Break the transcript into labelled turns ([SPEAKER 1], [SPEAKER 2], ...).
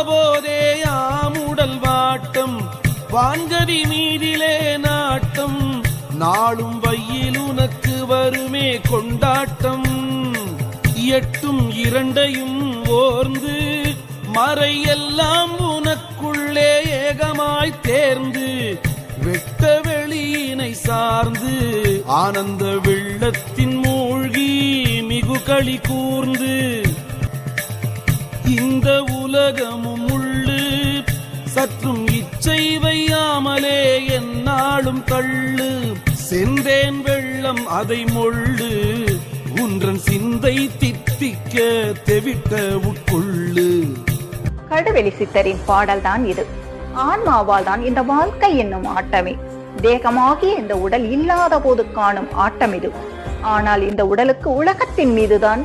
[SPEAKER 1] போதே ஆமுடல் வாட்டம் வான்கவி மீதிலே நாட்டம் நாளும் வையில் உனக்கு வருமே கொண்டாட்டம் எட்டும் இரண்டையும் ஓர்ந்து மறையெல்லாம் உனக்குள்ளே ஏகமாய் தேர்ந்து வெட்ட வெளியினை சார்ந்து ஆனந்த வெள்ளத்தின் மூழ்கி மிகு களி கூர்ந்து இந்த உலகமும் உள்ளு சற்றும் இச்சை வையாமலே எந்நாளும் தள்ளு செந்தேன் வெள்ளம் அதை மொள்ளு உன்றன் சிந்தை தித்திக்க தெவிட்ட உட்கொள்ளு.
[SPEAKER 2] கடுவெளி சித்தரின் பாடல் தான் இது. ஆன்மாவால் தான் இந்த வாழ்க்கை என்னும் ஆட்டமே. தேகமாகிய இந்த உடல் இல்லாத போது காணும் ஆட்டம் இது. ஆனால் இந்த உடலுக்கு உலகத்தின் மீதுதான்